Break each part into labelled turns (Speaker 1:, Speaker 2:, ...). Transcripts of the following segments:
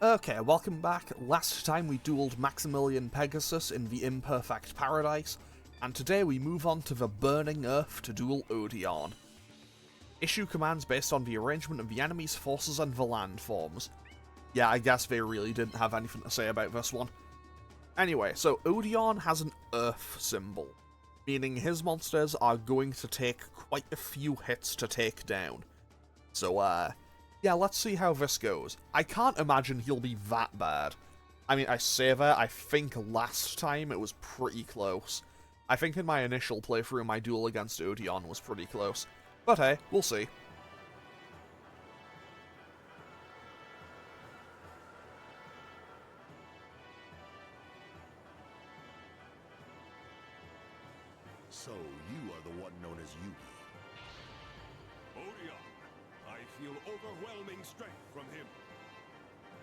Speaker 1: Okay, welcome back. Last time we dueled Maximilian Pegasus in the Imperfect Paradise, and today we move on to the Burning Earth to duel Odion. Issue commands based on the arrangement of the enemy's forces and the landforms. Yeah, I guess they really didn't have anything to say about this one. Anyway, so Odion has an Earth symbol, meaning his monsters are going to take quite a few hits to take down. So, yeah, let's see how this goes. I can't imagine he'll be that bad. I mean, I say that, I think last time it was pretty close. I think in my initial playthrough, my duel against Odion was pretty close. But hey, we'll see.
Speaker 2: So, you are the one known as Yugi.
Speaker 3: Odion, I feel overwhelming strength from him.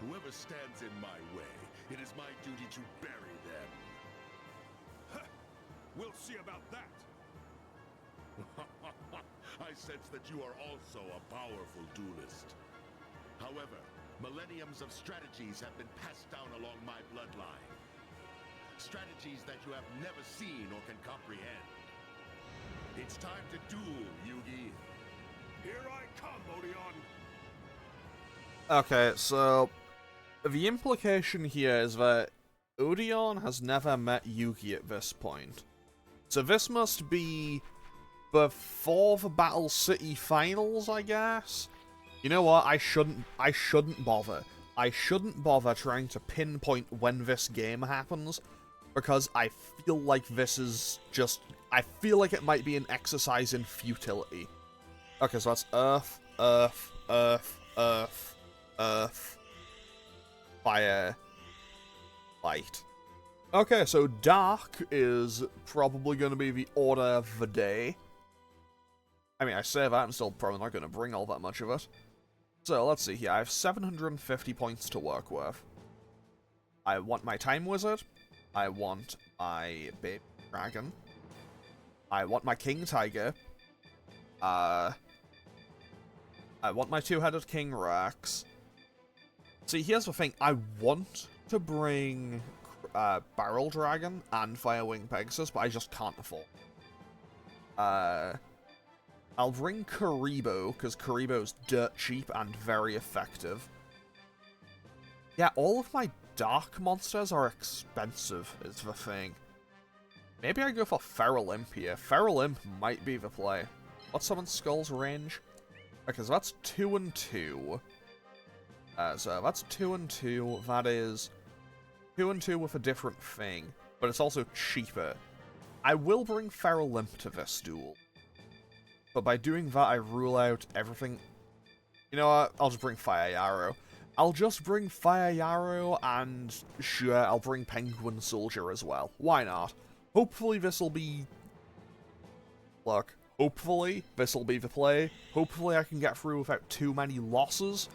Speaker 2: Whoever stands in my way, it is my duty to bury them.
Speaker 3: We'll see about that.
Speaker 2: I sense that you are also a powerful duelist. However, millenniums of strategies have been passed down along my bloodline. Strategies that you have never seen or can comprehend. It's time to duel, Yugi.
Speaker 3: Here I come, Odion.
Speaker 1: Okay, so the implication here is that Odion has never met Yugi at this point. So this must be before the Battle City Finals, I guess? You know what, I shouldn't bother. I shouldn't bother trying to pinpoint when this game happens, because I feel like this is just... I feel like it might be an exercise in futility. Okay, so that's Earth, Earth, Earth, Earth, Earth, Fire, Light. Okay, so Dark is probably going to be the order of the day. I mean, I say that, I'm still probably not going to bring all that much of it. So, let's see here, I have 750 points to work with. I want my Time Wizard. I want my Baby Dragon. I want my King Tiger. I want my two-headed King Rex. See, here's the thing. I want to bring Barrel Dragon and Firewing Pegasus, but I just can't afford. I'll bring Karibo, because Karibo's dirt cheap and very effective. Yeah, all of my dark monsters are expensive, is the thing. Maybe I go for Feral Imp here. Feral Imp might be the play. What's Summon Skull's range? Okay, so that's 2 and 2. So that's 2 and 2. That is 2 and 2 with a different thing, but it's also cheaper. I will bring Feral Imp to this duel, but by doing that, I rule out everything. You know what? I'll just bring Fire Yarrow. I'll just bring Fire Yarrow, and sure, I'll bring Penguin Soldier as well. Why not? Hopefully this'll be... Look, hopefully this'll be the play. Hopefully I can get through without too many losses.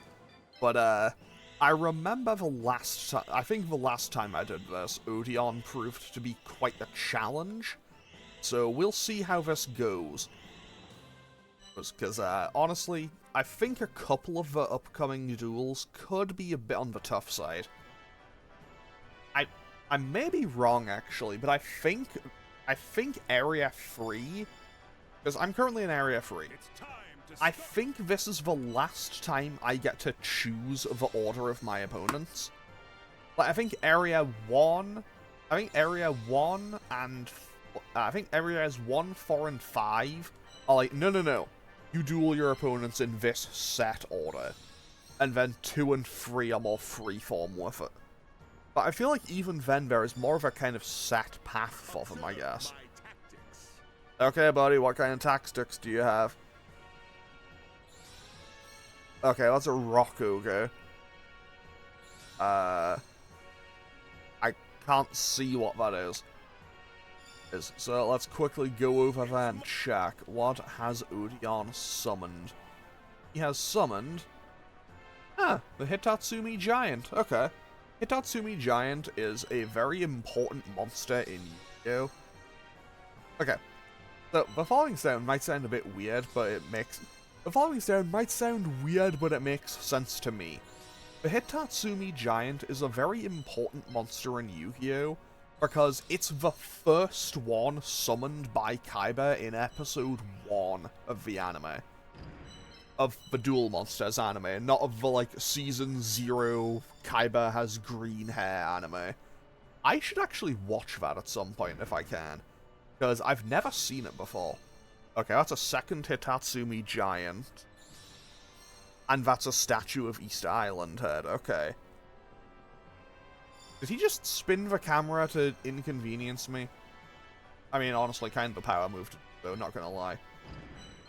Speaker 1: But, I remember the last time... I think the last time I did this, Odion proved to be quite a challenge. So we'll see how this goes. Because, honestly, I think a couple of the upcoming duels could be a bit on the tough side. I may be wrong, actually, but I think Area 3, because I'm currently in Area 3, I think this is the last time I get to choose the order of my opponents. Like, I think Area 1 and... I think Areas 1, 4, and 5 are like, no. You duel your opponents in this set order. And then 2 and 3 are more freeform with it. But I feel like even then there is more of a kind of set path for them, I guess. Okay, buddy, what kind of tactics do you have? Okay, that's a Rock Ogre. I can't see what that is. So let's quickly go over there and check. What has Odion summoned? He has summoned... the Hitatsumi Giant. Okay. Hitatsumi Giant is a very important monster in Yu-Gi-Oh! Okay. So, the following sound might sound a bit weird, but it makes... The following sound might sound weird, but it makes sense to me. The Hitatsumi Giant is a very important monster in Yu-Gi-Oh! Because it's the first one summoned by Kaiba in episode 1 of the anime. Of the Duel Monsters anime, not of the, like, season 0 Kaiba has green hair anime. I should actually watch that at some point if I can, because I've never seen it before. Okay, that's a second Hitatsumi Giant. And that's a statue of Easter Island head, okay. Did he just spin the camera to inconvenience me? I mean, honestly, kind of a power move, though, not gonna lie.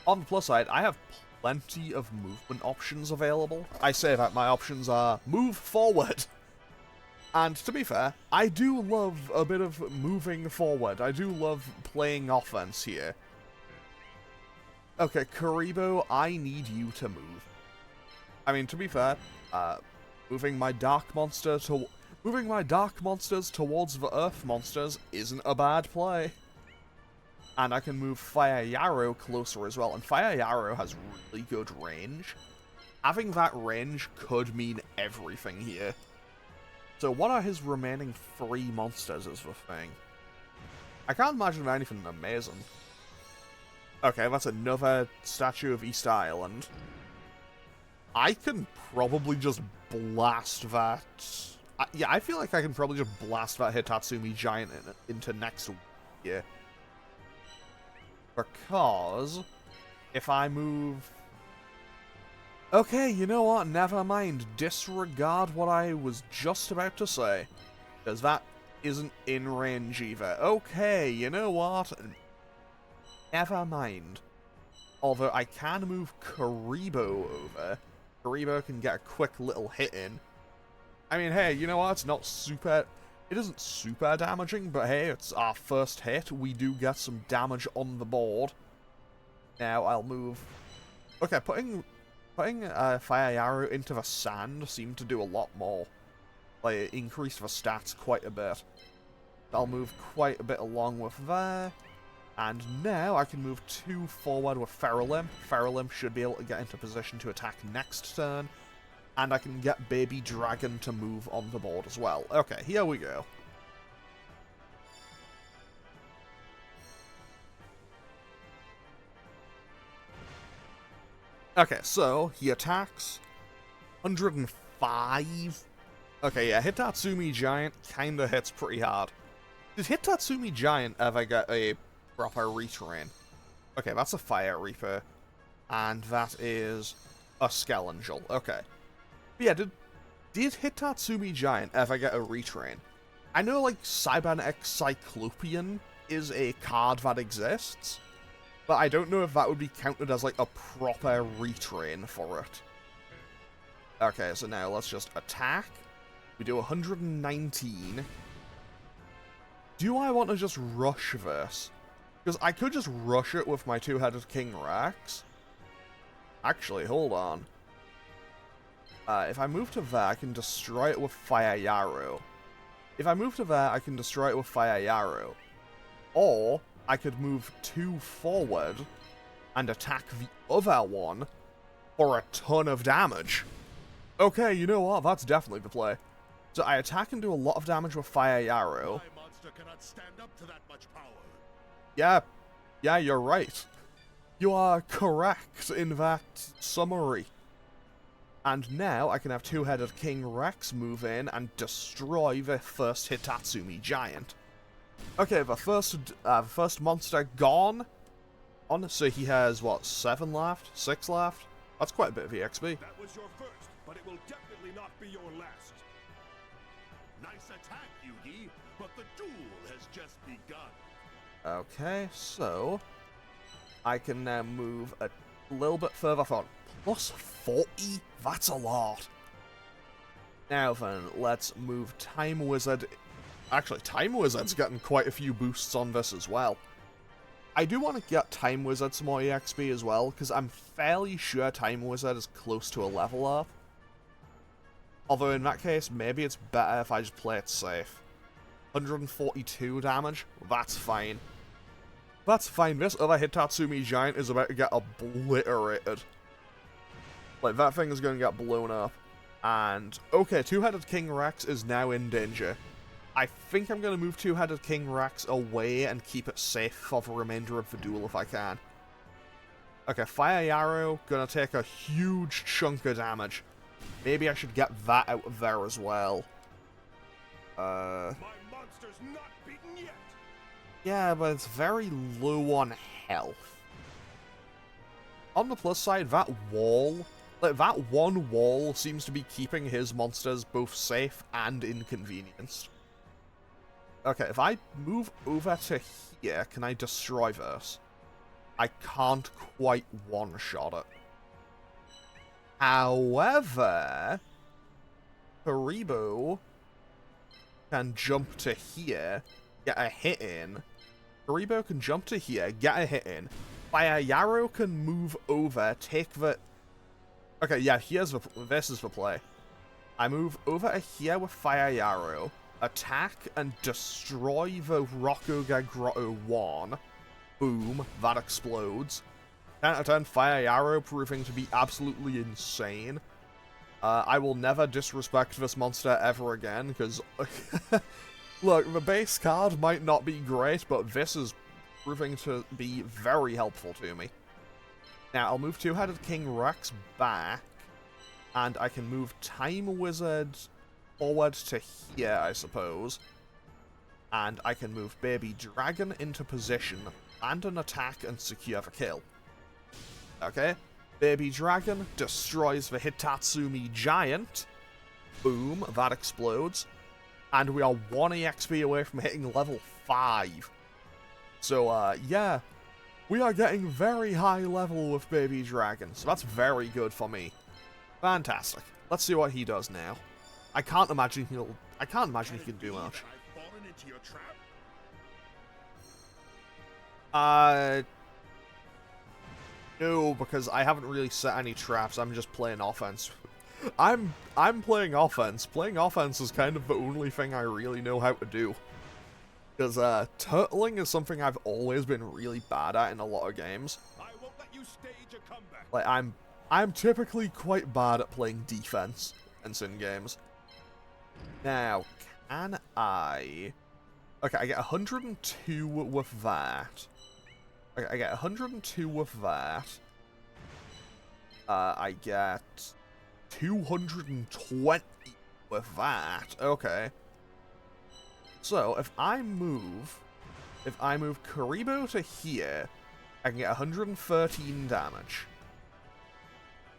Speaker 1: On the plus side, I have plenty of movement options available. I say that my options are move forward. And to be fair, I do love a bit of moving forward. I do love playing offense here. Okay, Karibo, I need you to move. I mean, to be fair, moving my dark monsters towards the earth monsters isn't a bad play. And I can move Fire Yarrow closer as well, and Fire Yarrow has really good range. Having that range could mean everything here. So what are his remaining 3 monsters is the thing. I can't imagine anything amazing. Okay, that's another statue of Easter Island. I can probably just blast that. Yeah, I feel like I can probably just blast that Hitatsumi Giant into next year. Because if I move... Okay, you know what? Never mind. Disregard what I was just about to say. Because that isn't in range either. Okay, you know what? Never mind. Although I can move Karibo over. Karibo can get a quick little hit in. I mean, hey, you know what? It's not super... It isn't super damaging, but hey, it's our first hit. We do get some damage on the board. Now I'll move... Okay, putting Fire Yarrow into the sand seemed to do a lot more. Like, it increased the stats quite a bit. I'll move quite a bit along with there. And now I can move 2 forward with Feral Imp. Feral Imp should be able to get into position to attack next turn. And I can get Baby Dragon to move on the board as well. Okay, here we go. Okay, so he attacks 105. Okay, yeah, Hitatsumi Giant kinda hits pretty hard. Did Hitatsumi Giant ever get a proper retrain? Okay, that's a Fire Reaper. And that is a Skelangel. Okay. But yeah, did Hitatsumi Giant ever get a retrain? I know, like, Cybernetic Cyclopean is a card that exists, but I don't know if that would be counted as, like, a proper retrain for it. Okay, so now let's just attack. We do 119. Do I want to just rush this? Because I could just rush it with my 2-headed King Rex. Actually, hold on. If I move to there, I can destroy it with Fire Yarrow. If I move to there, I can destroy it with Fire Yarrow. Or, I could move 2 forward and attack the other one for a ton of damage. Okay, you know what? That's definitely the play. So I attack and do a lot of damage with Fire Yarrow.
Speaker 2: My monster cannot stand up to that much power.
Speaker 1: Yeah, you're right. You are correct in that summary. And now I can have 2-headed King Rex move in and destroy the first Hitatsumi Giant. Okay, the first monster gone. So he has, what, 7 left? 6 left? That's quite a bit of EXP.
Speaker 3: That was your first, but it will definitely not be your last.
Speaker 2: Nice attack, Yugi, but the duel has just begun.
Speaker 1: Okay, so I can now move a little bit further forward. Plus 40? That's a lot. Now then, let's move Time Wizard. Actually, Time Wizard's getting quite a few boosts on this as well. I do want to get Time Wizard some more EXP as well, because I'm fairly sure Time Wizard is close to a level up. Although in that case, maybe it's better if I just play it safe. 142 damage? That's fine. That's fine. This other Hitatsumi Giant is about to get obliterated. Like, that thing is going to get blown up. And, okay, Two-Headed King Rex is now in danger. I think I'm going to move Two-Headed King Rex away and keep it safe for the remainder of the duel if I can. Okay, Fire Yarrow, gonna take a huge chunk of damage. Maybe I should get that out of there as well.
Speaker 3: My monster's not beaten yet.
Speaker 1: Yeah, but it's very low on health. On the plus side, that wall, like, that one wall seems to be keeping his monsters both safe and inconvenienced. Okay, if I move over to here, can I destroy this? I can't quite one-shot it. However, Karibo can jump to here, get a hit in. Karibo can jump to here, get a hit in. Fire Yarrow can move over, take the... Okay, yeah, this is the play. I move over here with Fire Yarrow, attack and destroy the Rokuga Grotto 1. Boom, that explodes. 10 out of 10, Fire Yarrow proving to be absolutely insane. I will never disrespect this monster ever again, because... Look, the base card might not be great, but this is proving to be very helpful to me. Now, I'll move Two-Headed King Rex back, and I can move Time Wizard forward to here, I suppose. And I can move Baby Dragon into position, land an attack, and secure the kill. Okay, Baby Dragon destroys the Hitatsumi Giant. Boom, that explodes. And we are 1 EXP away from hitting level 5. So, yeah, we are getting very high level with Baby Dragon, so that's very good for me. Fantastic. Let's see what he does now. I can't imagine he can do much.
Speaker 2: I've fallen into your trap?
Speaker 1: No, because I haven't really set any traps. I'm just playing offense. I'm playing offense. Playing offense is kind of the only thing I really know how to do. Because turtling is something I've always been really bad at in a lot of games.
Speaker 3: I won't let you stage a comeback.
Speaker 1: Like I'm typically quite bad at playing defense in sim games. Now, can I... Okay, I get 102 with that. Okay, I get 102 with that. I get 220 with that. Okay. So, if I move Karibo to here, I can get 113 damage.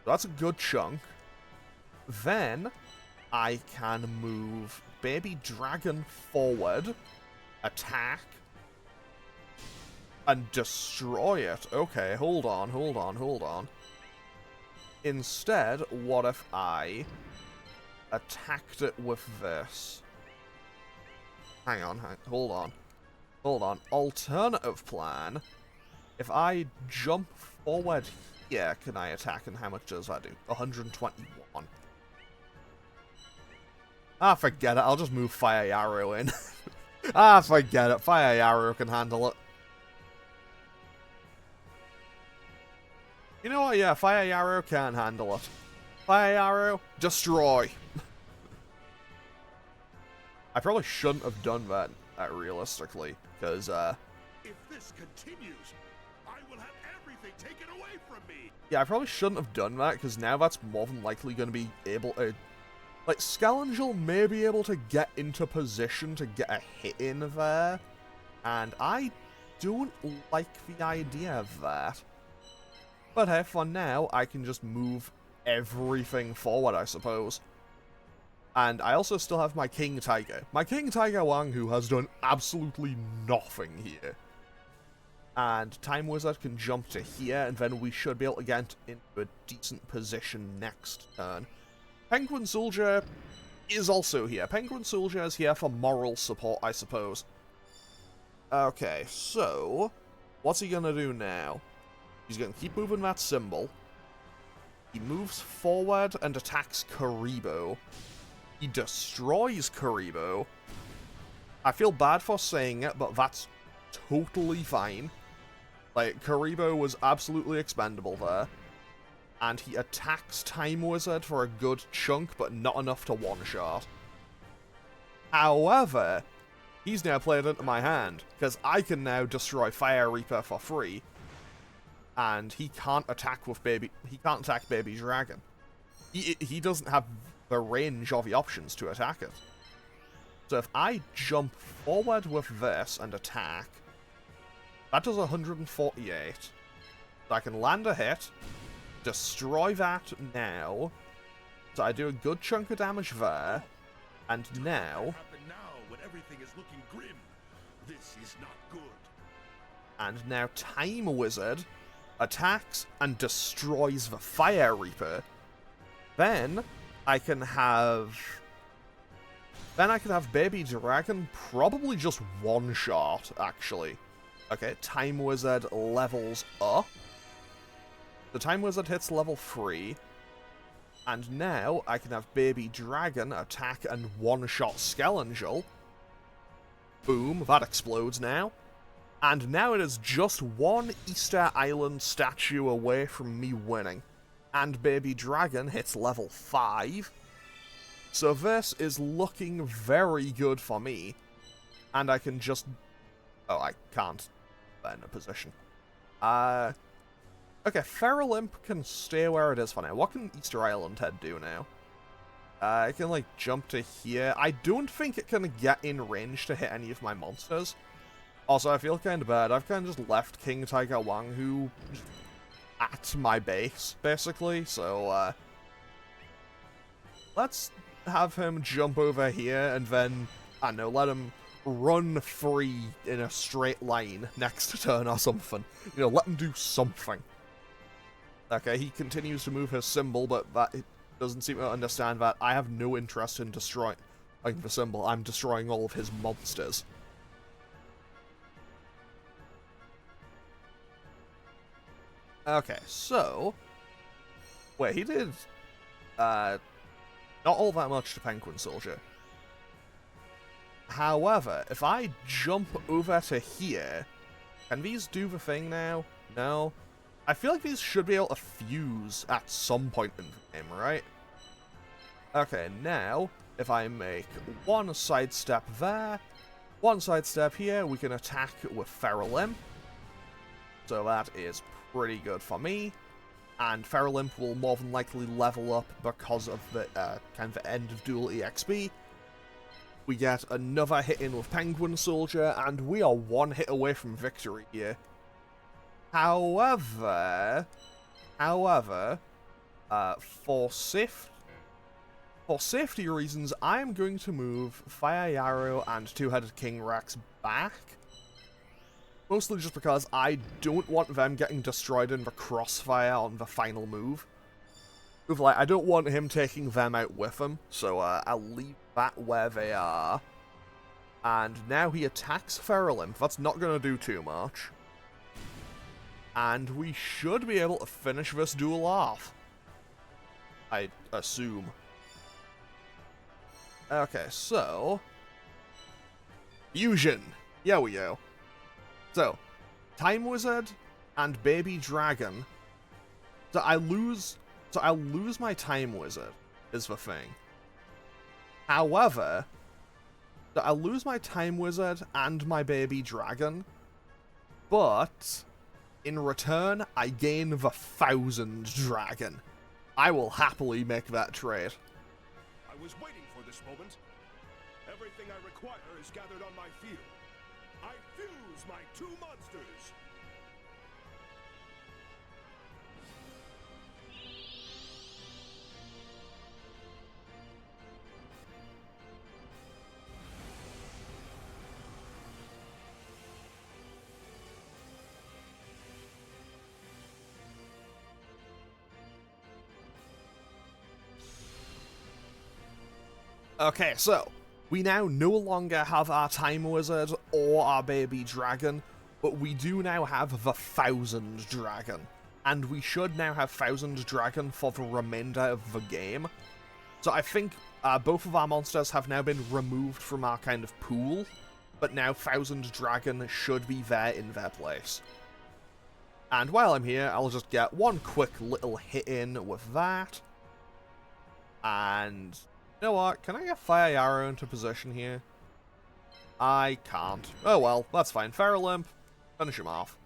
Speaker 1: So that's a good chunk. Then, I can move Baby Dragon forward, attack, and destroy it. Okay, hold on. Instead, what if I attacked it with this? Hang on, hold on. Alternative plan. If I jump forward here, can I attack, and how much does that do? 121. Ah, forget it. I'll just move Fire Yarrow in. Ah, forget it. Fire Yarrow can handle it. You know what? Yeah, Fire Yarrow can handle it. Fire Yarrow, destroy. I probably shouldn't have done that realistically, because,
Speaker 2: If this continues, I will have everything taken away from me!
Speaker 1: yeah, I probably shouldn't have done that, because now that's more than likely going to be able to... Like, Scalangel may be able to get into position to get a hit in there, and I don't like the idea of that. But hey, for now, I can just move everything forward, I suppose. And I also still have my King Tiger. My King Tiger Wang, who has done absolutely nothing here. And Time Wizard can jump to here, and then we should be able to get into a decent position next turn. Penguin Soldier is also here. Penguin Soldier is here for moral support, I suppose. Okay, so... what's he gonna do now? He's gonna keep moving that symbol. He moves forward and attacks Karibo. He destroys Karibo. I feel bad for saying it, but that's totally fine. Like, Karibo was absolutely expendable there. and he attacks Time Wizard for a good chunk, but not enough to one-shot. However, he's now played into my hand, because I can now destroy Fire Reaper for free, and he can't attack Baby Dragon. He doesn't have the range or the options to attack it. So if I jump forward with this and attack, that does 148. So I can land a hit, destroy that now. So I do a good chunk of damage there, and now...
Speaker 2: when everything is looking grim. This is not good.
Speaker 1: And now Time Wizard attacks and destroys the Fire Reaper. Then I can have Baby Dragon probably just one shot, actually. Okay, Time Wizard levels up. The Time Wizard hits level 3. And now I can have Baby Dragon attack and one-shot Skelangel. Boom, that explodes now. And now it is just one Easter Island statue away from me winning. And Baby Dragon hits level 5. So this is looking very good for me. And I can just... Oh, I can't in a position. Okay, Feral Imp can stay where it is for now. What can Easter Island Head do now? It can, like, jump to here. I don't think it can get in range to hit any of my monsters. Also, I feel kind of bad. I've kind of just left King Tiger Wang, who... at my base, basically. So, let's have him jump over here, and then, I don't know, let him run free in a straight line next turn or something. You know, let him do something. Okay, he continues to move his symbol, but that doesn't seem to understand that I have no interest in destroying the symbol. I'm destroying all of his monsters. Okay, so... Wait, he did... not all that much to Penguin Soldier. However, if I jump over to here... Can these do the thing now? No? I feel like these should be able to fuse at some point in the game, right? Okay, now, if I make one sidestep there, one sidestep here, we can attack with Feral Imp. So that is pretty good for me. And Feral Imp will more than likely level up because of the kind of end of duel EXP. We get another hit in with Penguin Soldier, and we are one hit away from victory here. However, for safety reasons, I am going to move Fire Yarrow and Two-Headed King Rex back. Mostly just because I don't want them getting destroyed in the crossfire on the final move. Like, I don't want him taking them out with him, so I'll leave that where they are. And now he attacks Feral Imp. That's not going to do too much. And we should be able to finish this duel off. I assume. Okay, so... Fusion! Here we go. So, Time Wizard and Baby Dragon. So I'll lose my Time Wizard, is the thing. However, I'll lose my Time Wizard and my Baby Dragon, but in return, I gain the 1000 Dragon. I will happily make that trade.
Speaker 3: I was waiting for this moment. Everything I require is gathered on my field. I fuse my two monsters.
Speaker 1: Okay, so, we now no longer have our Time Wizard or our Baby Dragon, but we do now have the 1000 Dragon. And we should now have 1000 Dragon for the remainder of the game. So I think both of our monsters have now been removed from our kind of pool, but now 1000 Dragon should be there in their place. And while I'm here, I'll just get one quick little hit in with that. And you know what? Can I get Fire Arrow into position here? I can't. Oh well, that's fine. Feral Imp, finish him off.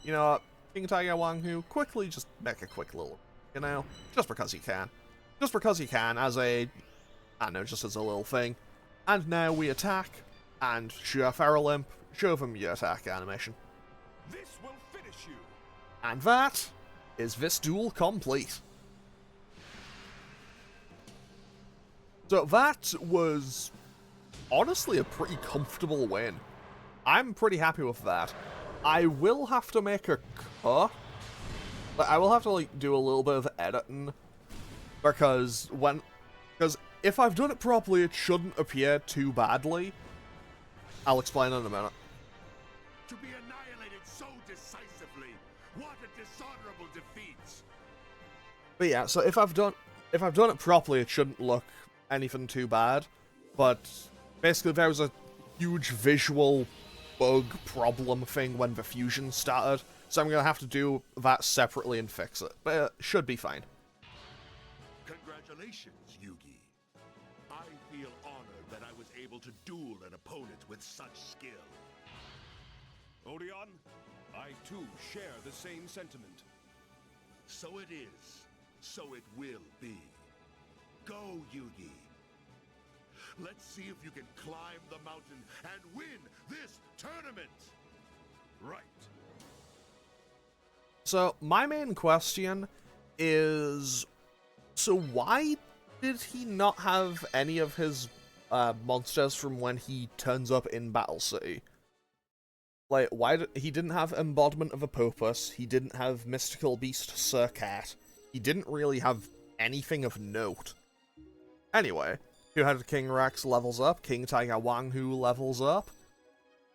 Speaker 1: You know what? King Tiger Wanghu, quickly just make a quick little, you know, just because he can. Just because he can, as a, I don't know, just as a little thing. And now we attack, and sure, Feral Imp, show them your attack animation.
Speaker 3: This will finish you.
Speaker 1: And that is this duel complete. So that was honestly a pretty comfortable win. I'm pretty happy with that. I will have to make a cut. I will have to like do a little bit of editing because if I've done it properly, it shouldn't appear too badly. I'll explain in a minute.
Speaker 2: To be annihilated so decisively, what a dishonorable defeat!
Speaker 1: But yeah, so if I've done it properly, it shouldn't look anything too bad. But basically, there was a huge visual bug problem thing when the fusion started, so I'm gonna have to do that separately and fix it. But it should be fine.
Speaker 2: Congratulations, Yugi. I feel honored that I was able to duel an opponent with such skill.
Speaker 3: Odion, I too share the same sentiment.
Speaker 2: So it is. So it will be. Go, Yugi. Let's see if you can climb the mountain and win this tournament! Right.
Speaker 1: So, my main question is, so why did he not have any of his monsters from when he turns up in Battle City? Like, he didn't have Embodiment of Apopus, he didn't have Mystical Beast Sir Cat, he didn't really have anything of note. Anyway, Two-Headed King Rex levels up, King Tiger Wanghu levels up,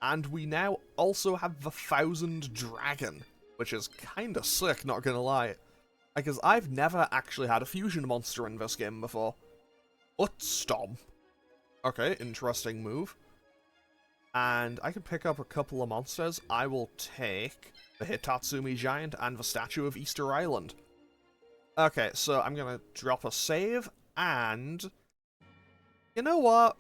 Speaker 1: and we now also have the 1000 Dragon, which is kinda sick, not gonna lie. Because I've never actually had a fusion monster in this game before. Stomp. Okay, interesting move. And I can pick up a couple of monsters. I will take the Hitatsumi Giant and the Statue of Easter Island. Okay, so I'm gonna drop a save, and you know what?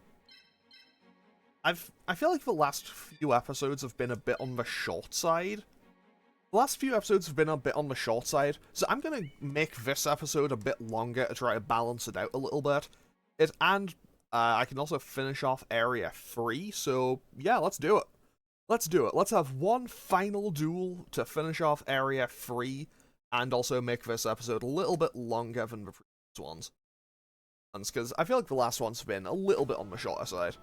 Speaker 1: I feel like the last few episodes have been a bit on the short side. The last few episodes have been a bit on the short side, so I'm gonna make this episode a bit longer to try to balance it out a little bit. I can also finish off Area 3, so yeah, let's do it. Let's do it. Let's have one final duel to finish off Area 3, and also make this episode a little bit longer than the previous ones. Because I feel like the last one's been a little bit on the shorter side.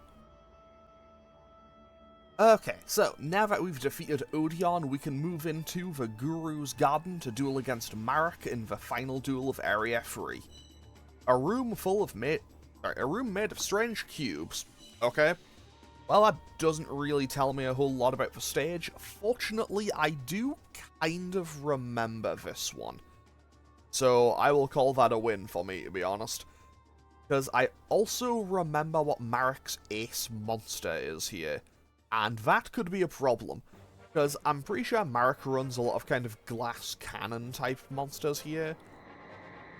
Speaker 1: Okay, so now that we've defeated Odion, we can move into the Guru's Garden to duel against Marik in the final duel of Area 3. A room made of strange cubes. Okay. Well, that doesn't really tell me a whole lot about the stage. Fortunately, I do kind of remember this one. So I will call that a win for me, to be honest. Because I also remember what Marik's ace monster is here. And that could be a problem. Because I'm pretty sure Marik runs a lot of kind of glass cannon type monsters here.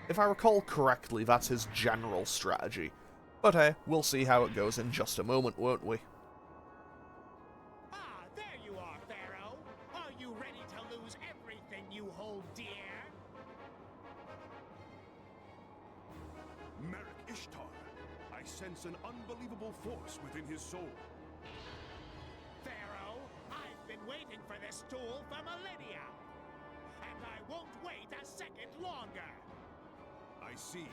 Speaker 1: If I recall correctly, that's his general strategy. But hey, we'll see how it goes in just a moment, won't we?
Speaker 4: Ah, there you are, Pharaoh. Are you ready to lose everything you hold dear?
Speaker 3: Marik Ishtar, I sense an unbelievable force within his soul.
Speaker 4: Pharaoh, I've been waiting for this duel for millennia. And I won't wait a second longer.
Speaker 3: I see.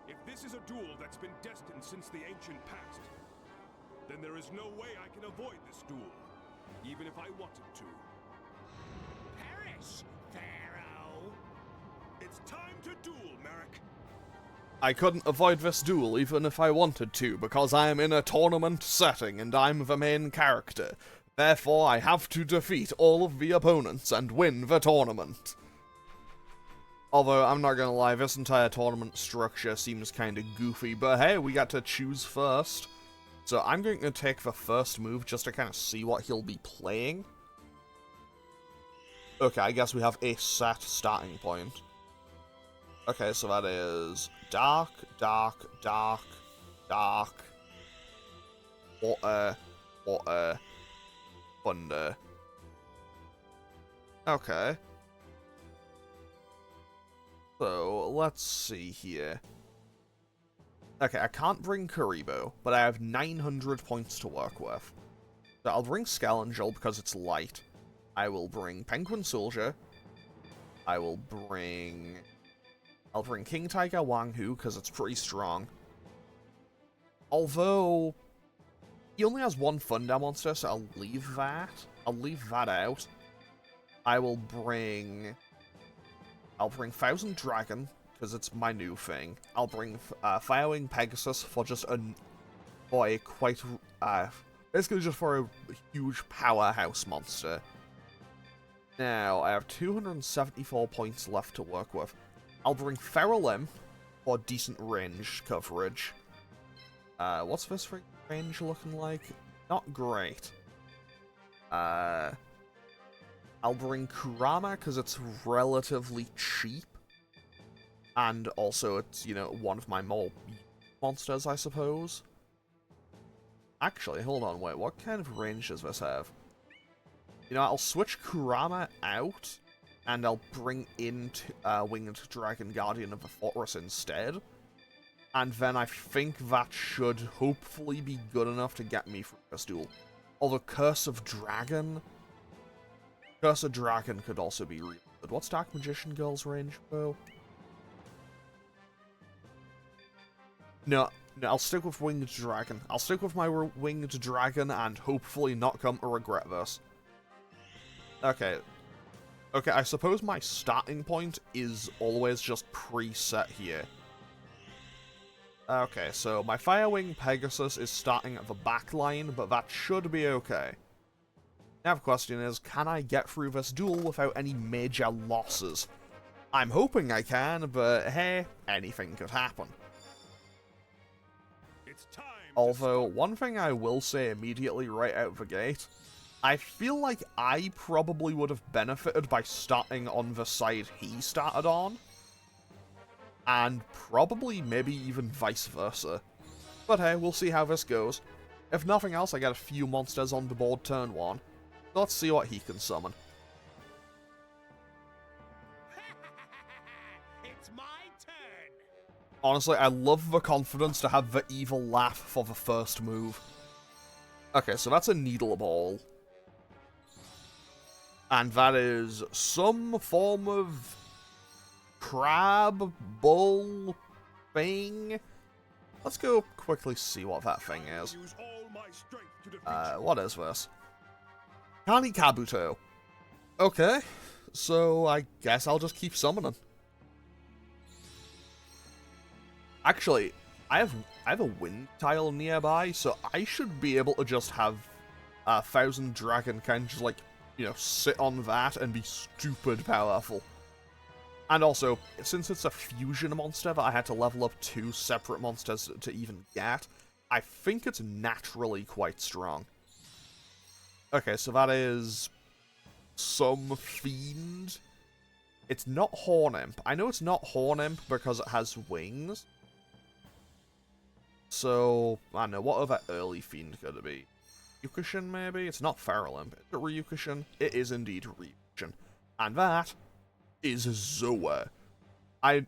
Speaker 3: If this is a duel that's been destined since the ancient past, then there is no way I can avoid this duel, even if I wanted to.
Speaker 4: Perish, Pharaoh!
Speaker 3: It's time to duel, Marik!
Speaker 1: I couldn't avoid this duel even if I wanted to, because I am in a tournament setting and I'm the main character. Therefore, I have to defeat all of the opponents and win the tournament. Although, I'm not gonna lie, this entire tournament structure seems kinda goofy, but hey, we got to choose first. So I'm going to take the first move just to kind of see what he'll be playing. Okay, I guess we have a set starting point. Okay, so that is dark, dark, dark, dark, water, water, thunder. Okay. So, let's see here. Okay, I can't bring Karibo, but I have 900 points to work with. So I'll bring Skelangel because it's light. I will bring Penguin Soldier. I'll bring King Tiger Wanghu because it's pretty strong. Although, he only has one Thunder monster, so I'll leave that. I'll leave that out. I'll bring Thousand Dragon, because it's my new thing. I'll bring Firewing Pegasus for just basically just for a huge powerhouse monster. Now, I have 274 points left to work with. I'll bring Feral Imp for decent range coverage. What's this range looking like? Not great. I'll bring Kurama because it's relatively cheap. And also it's, you know, one of my more monsters, I suppose. Actually, hold on, wait, what kind of range does this have? You know, I'll switch Kurama out, and I'll bring in Winged Dragon Guardian of the Fortress instead. And then I think that should hopefully be good enough to get me through this duel. Although Curse of Dragon could also be really good. What's Dark Magician Girl's range, though? No, I'll stick with Winged Dragon. I'll stick with my Winged Dragon and hopefully not come to regret this. Okay, I suppose my starting point is always just preset here. Okay, so my Firewing Pegasus is starting at the back line, but that should be okay. Now the question is, can I get through this duel without any major losses? I'm hoping I can, but hey, anything could happen.
Speaker 3: It's time.
Speaker 1: Although, one thing I will say immediately right out of the gate, I feel like I probably would have benefited by starting on the side he started on. And probably maybe even vice versa. But hey, we'll see how this goes. If nothing else, I get a few monsters on the board turn 1. Let's see what he can summon.
Speaker 4: It's my turn.
Speaker 1: Honestly, I love the confidence to have the evil laugh for the first move. Okay, so that's a Needle Ball. And that is some form of crab bull thing. Let's go quickly see what that thing is.
Speaker 3: Use all my strength to defeat
Speaker 1: What is this? Kani Kabuto. Okay, so I guess I'll just keep summoning. Actually, I have a wind tile nearby, so I should be able to just have Thousand Dragon kind of just like, you know, sit on that and be stupid powerful. And also, since it's a fusion monster that I had to level up 2 separate monsters to even get, I think it's naturally quite strong. Okay, so that is some fiend. It's not Horn Imp. I know it's not Horn Imp because it has wings. So, I don't know, what other early fiend could it be? Ryukushin, maybe? It's not Feral Imp. Is it Ryukushin? It is indeed Ryukushin. And that is Zoa. I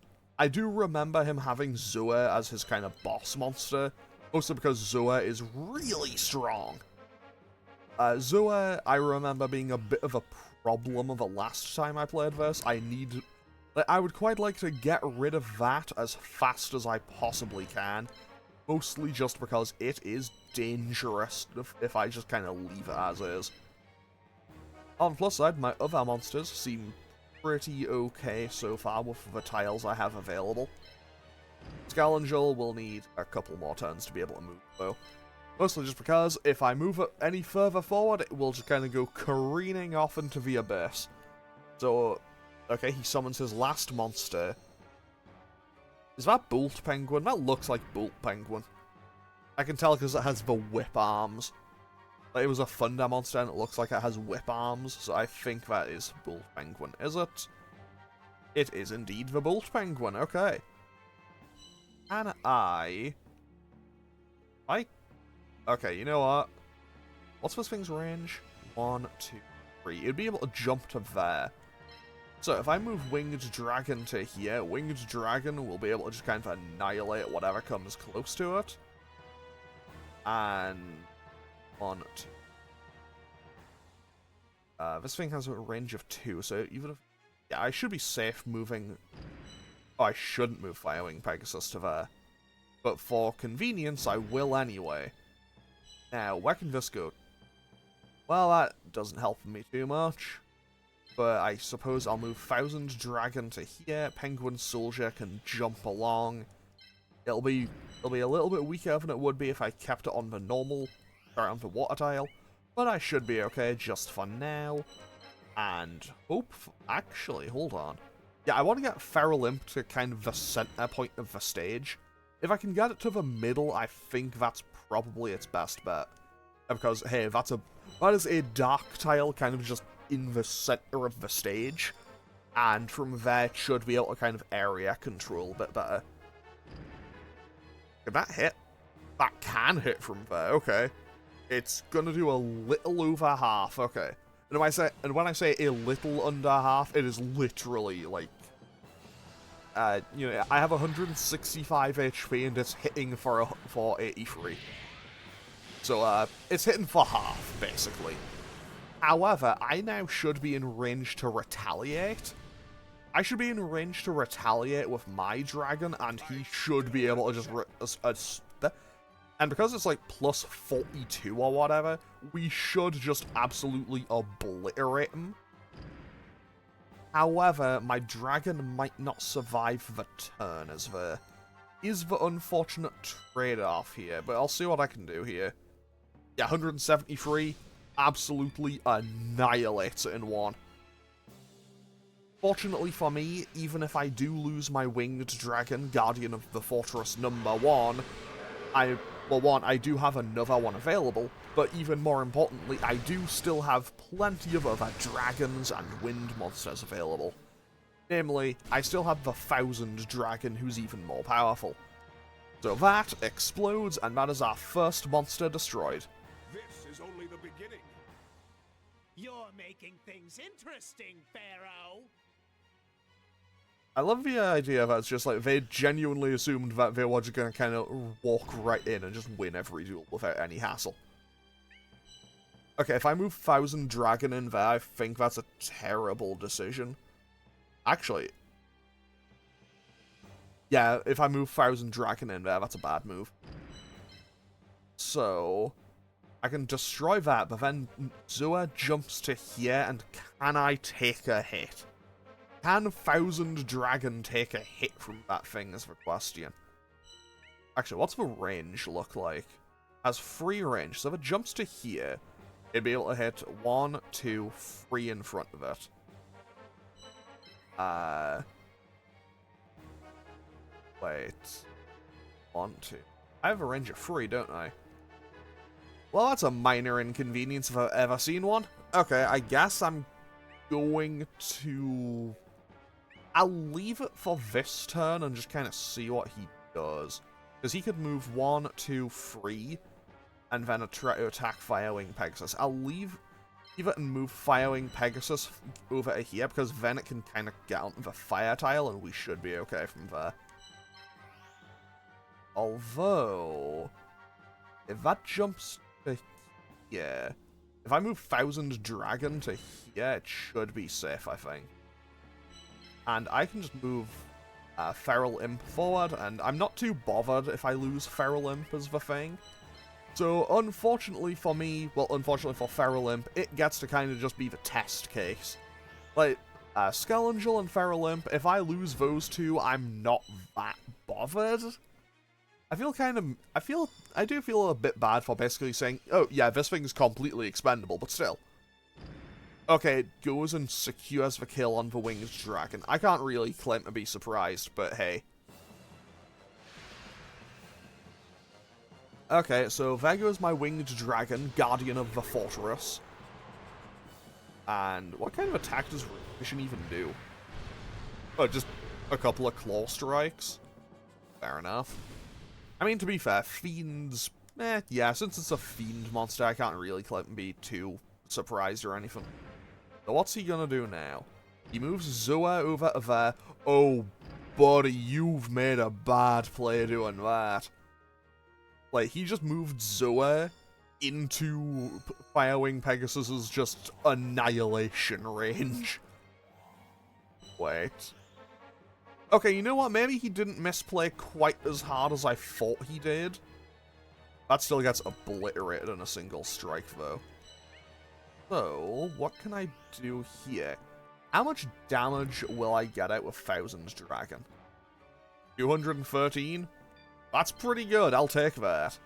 Speaker 1: do remember him having Zoa as his kind of boss monster, mostly because Zoa is really strong. Zoa, I remember being a bit of a problem the last time I played this. I would quite like to get rid of that as fast as I possibly can, mostly just because it is dangerous if I just kind of leave it as is. On the plus side, my other monsters seem pretty okay so far with the tiles I have available. Skelangel will need a couple more turns to be able to move, though. Mostly just because if I move it any further forward, it will just kind of go careening off into the abyss. So, okay, he summons his last monster. Is that Bolt Penguin? That looks like Bolt Penguin. I can tell because it has the whip arms. Like, it was a Thunder monster and it looks like it has whip arms, so I think that is Bull Penguin. Is it? It is indeed the Bull Penguin, okay. And okay, you know what? What's this thing's range? 1, 2, 3. It'd be able to jump to there. So if I move Winged Dragon to here, Winged Dragon will be able to just kind of annihilate whatever comes close to it. And 1, 2. This thing has a range of 2, so even if... Yeah, I should be safe moving... Oh, I shouldn't move Firewing Pegasus to there. But for convenience, I will anyway. Now, where can this go? Well, that doesn't help me too much. But I suppose I'll move Thousand Dragon to here. Penguin Soldier can jump along. It'll be a little bit weaker than it would be if I kept it on the normal, or on the water tile. But I should be okay just for now. And actually, hold on. Yeah, I want to get Feral Imp to kind of the center point of the stage. If I can get it to the middle, I think that's probably its best bet. Because, hey, that is a dark tile kind of just in the center of the stage. And from there, it should be able to kind of area control a bit better. Can that hit? That can hit from there, okay. It's gonna do a little over half, okay. And when I say a little under half, it is literally, like... you know, I have 165 HP and it's hitting for 83. So, it's hitting for half, basically. However, I now should be in range to retaliate. I should be in range to retaliate with my dragon, and he should be able to just... and because it's like plus 42 or whatever, we should just absolutely obliterate him. However, my dragon might not survive the turn, as there is the unfortunate trade-off here, but I'll see what I can do here. Yeah, 173 absolutely annihilates it in one. Fortunately for me, even if I do lose my winged dragon, Guardian of the Fortress #1, I do have another one available, but even more importantly, I do still have plenty of other dragons and wind monsters available. Namely, I still have the Thousand Dragon, who's even more powerful. So that explodes, and that is our first monster destroyed.
Speaker 3: This is only the beginning.
Speaker 4: You're making things interesting, Pharaoh.
Speaker 1: I love the idea that it's just like they genuinely assumed that they were just going to kind of walk right in and just win every duel without any hassle. Okay, if I move Thousand Dragon in there, I think that's a terrible decision. Actually, yeah, if I move Thousand Dragon in there, that's a bad move. So, I can destroy that, but then Zua jumps to here, and can I take a hit? Can Thousand Dragon take a hit from that thing is the question. Actually, what's the range look like? Has free range, so if it jumps to here, it'd be able to hit 1, 2, 3 in front of it. Wait. 1, 2. I have a range of 3, don't I? Well, that's a minor inconvenience if I've ever seen one. Okay, I guess I'm going to... I'll leave it for this turn and just kind of see what he does. Because he could move 1, 2, 3, and then try to attack Firewing Pegasus. I'll leave it and move Firewing Pegasus over to here, because then it can kind of get onto the fire tile, and we should be okay from there. Although, if that jumps to here, if I move Thousand Dragon to here, it should be safe, I think. And I can just move Feral Imp forward, and I'm not too bothered if I lose Feral Imp as the thing. So, unfortunately for me, well, unfortunately for Feral Imp, it gets to kind of just be the test case. Like, Skelangel and Feral Imp, if I lose those two, I'm not that bothered. I do feel a bit bad for basically saying, oh, yeah, this thing's completely expendable, but still. Okay, it goes and secures the kill on the Winged Dragon. I can't really claim to be surprised, but hey. Okay, so there goes my winged dragon, guardian of the fortress. And what kind of attack does Vision even do? Oh, just a couple of claw strikes? Fair enough. I mean, to be fair, fiends... yeah, since it's a fiend monster, I can't really be too surprised or anything. So what's he gonna do now? He moves Zoa over there. Oh, buddy, you've made a bad play doing that. Like, he just moved Zoa into Firewing Pegasus's just annihilation range. Wait. Okay, you know what? Maybe he didn't misplay quite as hard as I thought he did. That still gets obliterated in a single strike, though. So, what can I do here? How much damage will I get out with Thousand Dragon? 213? That's pretty good, I'll take that.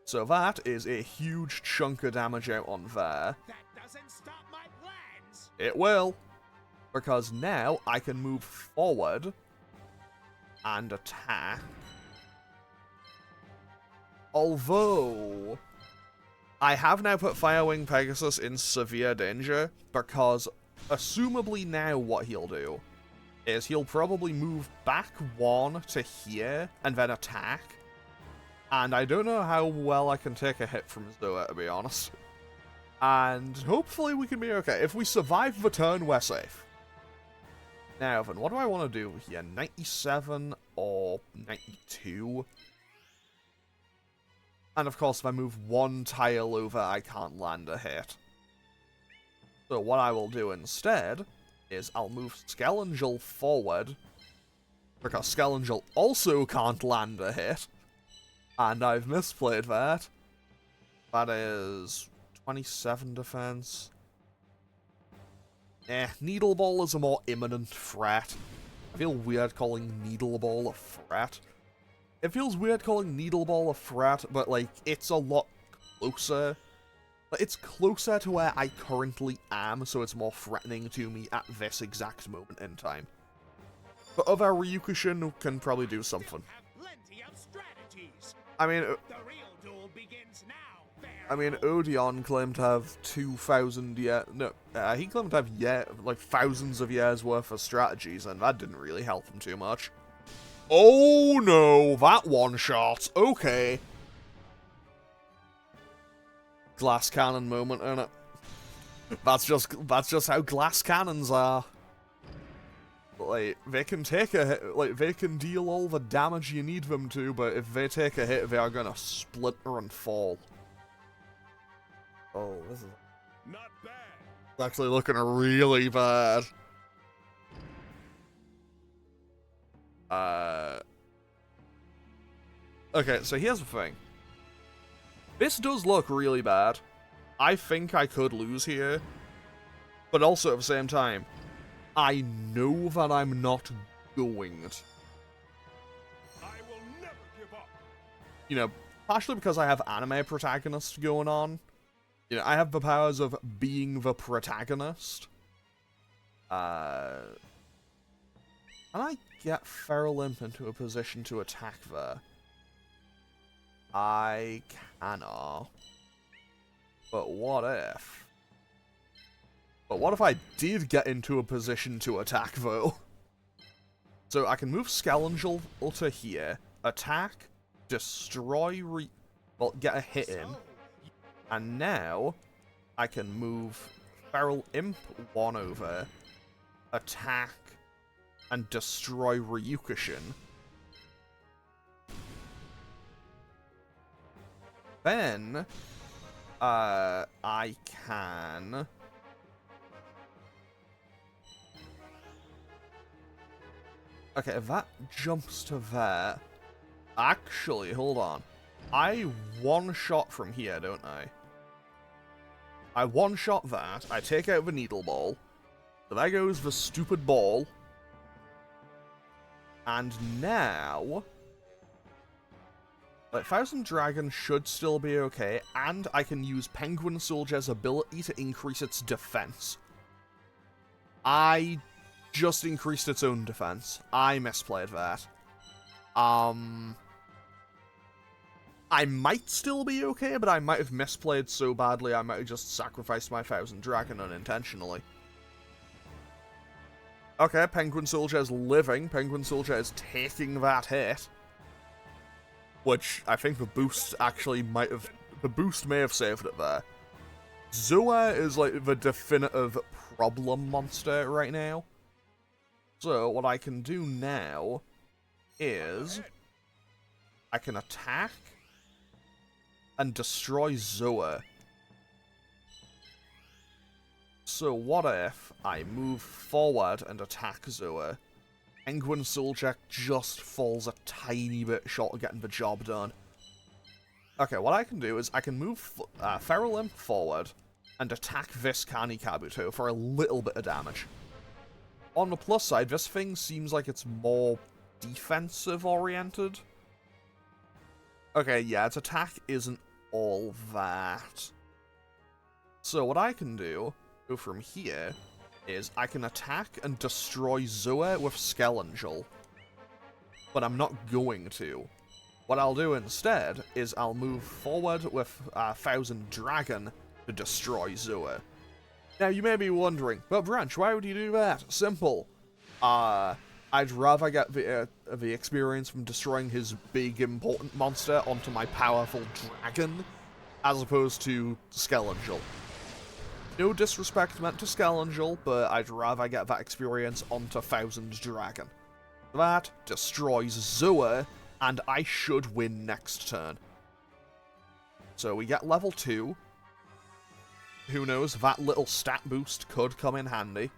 Speaker 1: So that is a huge chunk of damage out on there.
Speaker 4: That doesn't stop my plans.
Speaker 1: It will. Because now I can move forward and attack. Although, I have now put Firewing Pegasus in severe danger, because assumably now what he'll do is he'll probably move back one to here and then attack. And I don't know how well I can take a hit from Zoa, to be honest. And hopefully we can be okay. If we survive the turn, we're safe. Now then, what do I want to do here? 97 or 92? And of course, if I move one tile over, I can't land a hit. So what I will do instead is I'll move Skelengel forward, because Skelengel also can't land a hit. And I've misplayed that. That is 27 defense. Needle Ball is a more imminent threat. I feel weird calling Needle Ball a threat. It feels weird calling Needle Ball a threat, but, like, it's a lot closer. Like, it's closer to where I currently am, so it's more threatening to me at this exact moment in time. But other Ryukushin can probably do something.
Speaker 4: Plenty of strategies.
Speaker 1: I mean,
Speaker 4: The real duel begins now.
Speaker 1: Odion claimed to have 2,000 years. No, he claimed to have like thousands of years worth of strategies, and that didn't really help him too much. Oh no, that one shot. Okay. Glass cannon moment, innit? That's just how glass cannons are. Like, they can take a hit, like, they can deal all the damage you need them to, but if they take a hit, they are gonna splinter and fall. Oh, this is...
Speaker 3: Not bad.
Speaker 1: It's actually looking really bad. Okay, so here's the thing. This does look really bad. I think I could lose here. But also, at the same time, I know that I'm not going to.
Speaker 3: I will never give up.
Speaker 1: You know, partially because I have anime protagonist going on. You know, I have the powers of being the protagonist. Can I get Feral Imp into a position to attack there? I cannot. But what if? But what if I did get into a position to attack, though? So I can move Skelengel to here, attack, destroy, well, get a hit in. And now, I can move Feral Imp 1 over, attack, and destroy Ryukushin. Then, I can... Okay, if that jumps to there... Actually, hold on. I one-shot from here, don't I? I one-shot that, I take out the Needle Ball, so there goes the stupid ball, and now... Like, Thousand Dragon should still be okay, and I can use Penguin Soldier's ability to increase its defense. I just increased its own defense. I misplayed that. I might still be okay, but I might have misplayed so badly I might have just sacrificed my 1000 Dragon unintentionally. Okay, Penguin Soldier is living. Penguin Soldier is taking that hit. Which, I think the boost actually might have... The boost may have saved it there. Zoa is like the definitive problem monster right now. So, what I can do now is... I can attack and destroy Zoa. So what if I move forward and attack Zoa? Penguin Soldier just falls a tiny bit short of getting the job done. Okay, what I can do is I can move Feral Imp forward and attack this Kani Kabuto for a little bit of damage. On the plus side, this thing seems like it's more defensive oriented. Okay, yeah, its attack isn't all that. So what I can do from here is I can attack and destroy Zoa with Skelangel. But I'm not going to. What I'll do instead is I'll move forward with 1000 Dragon to destroy Zoa. Now you may be wondering, but Branch, why would you do that? Simple. I'd rather get the experience from destroying his big, important monster onto my powerful dragon, as opposed to Skelangel. No disrespect meant to Skelangel, but I'd rather get that experience onto 1000 Dragon. That destroys Zoa, and I should win next turn. So we get level 2. Who knows, that little stat boost could come in handy.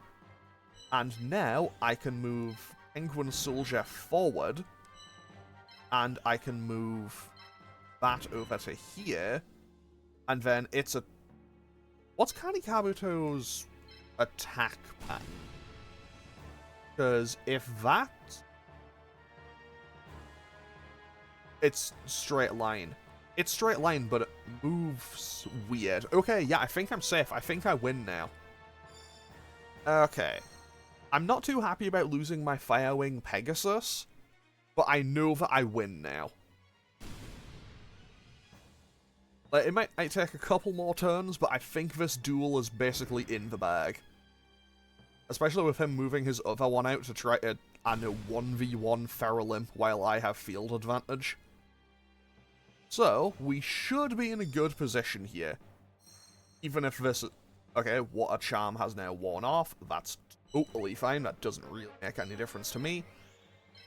Speaker 1: And now I can move Penguin Soldier forward, and I can move that over to here, and then it's a... What's Kani Kabuto's attack pattern? Because if that... It's straight line. It's straight line, but it moves weird. Okay, yeah, I think I'm safe. I think I win now. Okay. I'm not too happy about losing my Firewing Pegasus, but I know that I win now. Like, it might take a couple more turns, but I think this duel is basically in the bag. Especially with him moving his other one out to try to, I know, 1v1 Feral Imp while I have field advantage. So, we should be in a good position here. Even if this... Okay, Water Charm has now worn off. That's totally fine. That doesn't really make any difference to me.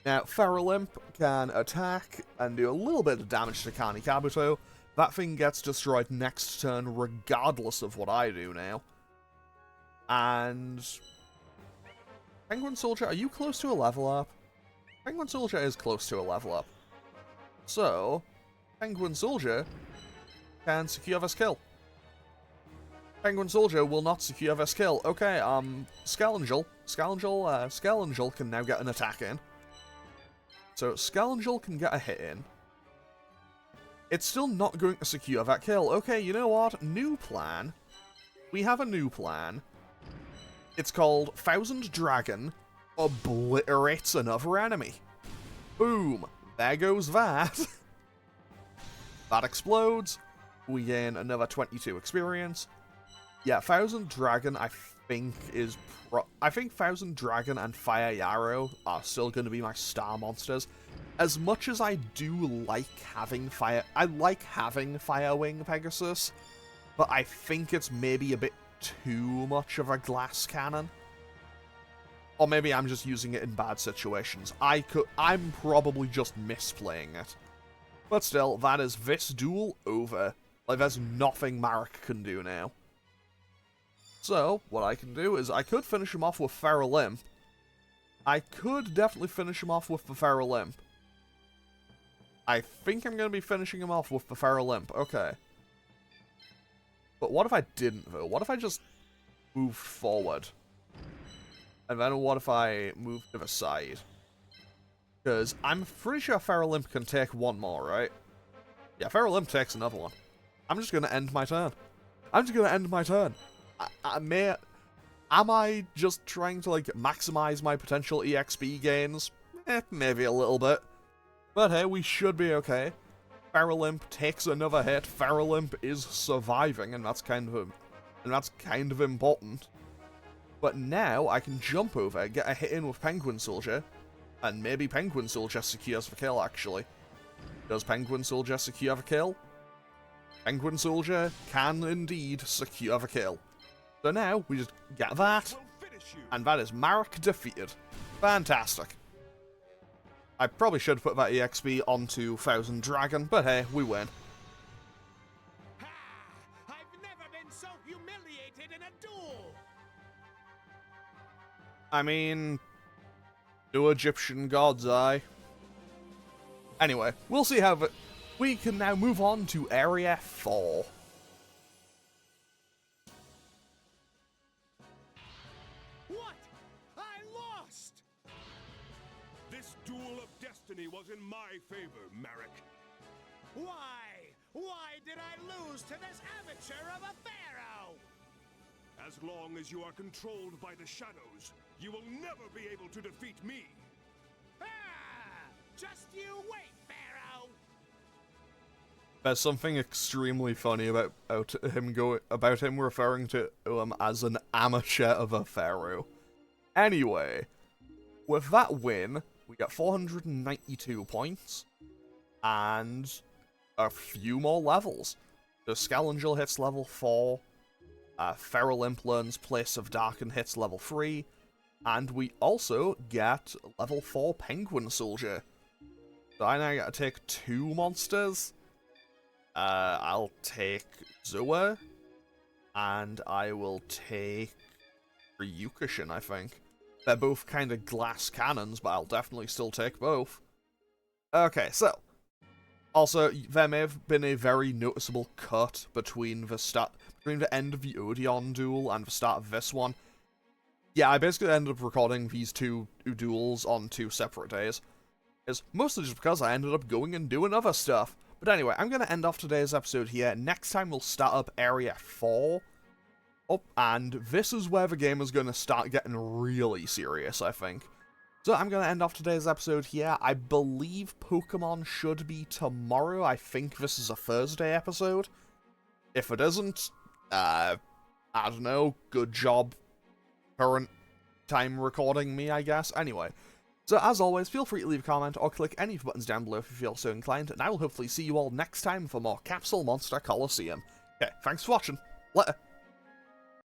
Speaker 1: Now, Feral Imp can attack and do a little bit of damage to Kani Kabuto. That thing gets destroyed next turn regardless of what I do now. And... Penguin Soldier, are you close to a level up? Penguin Soldier is close to a level up. So, Penguin Soldier can secure this kill. Penguin Soldier will not secure this kill. Okay, Skelangel can now get an attack in. So, Skelangel can get a hit in. It's still not going to secure that kill. Okay, you know what? New plan. We have a new plan. It's called 1000 Dragon obliterates another enemy. Boom. There goes that. That explodes. We gain another 22 experience. Yeah, 1000 Dragon, I think, is... I think 1000 Dragon and Fire Yarrow are still going to be my star monsters. As much as I do like having Fire... I like having Firewing Pegasus, but I think it's maybe a bit too much of a glass cannon. Or maybe I'm just using it in bad situations. I'm probably just misplaying it. But still, that is this duel over. Like, there's nothing Marik can do now. So, what I can do is I could finish him off with Feral Imp. I could definitely finish him off with the Feral Imp. I think I'm going to be finishing him off with the Feral Imp. Okay. But what if I didn't, though? What if I just moved forward? And then what if I move to the side? Because I'm pretty sure Feral Imp can take one more, right? Yeah, Feral Imp takes another one. I'm just going to end my turn. I'm just going to end my turn. Am I just trying to, like, maximize my potential EXP gains? Maybe a little bit. But hey, we should be okay. Feral takes another hit. Feral is surviving, and that's kind of important. But now I can jump over, get a hit in with Penguin Soldier, and maybe Penguin Soldier secures the kill, actually. Does Penguin Soldier secure the kill? Penguin Soldier can indeed secure the kill. So now, we just get that, and that is Marik defeated. Fantastic. I probably should put that EXP onto Thousand Dragon, but hey, we win.
Speaker 4: Ha! I've never been so humiliated in a duel!
Speaker 1: I mean, no Egyptian gods, Anyway, we'll see how we can now move on to Area 4.
Speaker 4: What? I lost!
Speaker 3: This duel of destiny was in my favor, Marik.
Speaker 4: Why? Why did I lose to this amateur of a pharaoh?
Speaker 3: As long as you are controlled by the shadows, you will never be able to defeat me.
Speaker 4: Ah! Just you wait, Pharaoh!
Speaker 1: There's something extremely funny about him referring to as an amateur of a pharaoh. Anyway, with that win, we get 492 points and a few more levels. The Scoundrel hits level 4, Feral learns Place of Dark and hits level 3, and we also get level 4 Penguin Soldier. So I now gotta take 2 monsters. I'll take Zoa, and I will take Ryukushin, I think. They're both kind of glass cannons, but I'll definitely still take both. Okay, so. Also, there may have been a very noticeable cut between the end of the Odion duel and the start of this one. Yeah, I basically ended up recording these two duels on 2 separate days. It's mostly just because I ended up going and doing other stuff. But anyway, I'm going to end off today's episode here. Next time we'll start up Area 4. And this is where the game is going to start getting really serious, I think. So I'm going to end off today's episode here. I believe Pokemon should be tomorrow. I think this is a Thursday episode. If it isn't, I don't know, good job current time recording me, I guess. Anyway, so as always, feel free to leave a comment or click any of the buttons down below if you feel so inclined, and I will hopefully see you all next time for more Capsule Monster Coliseum. Okay, thanks for watching. Later.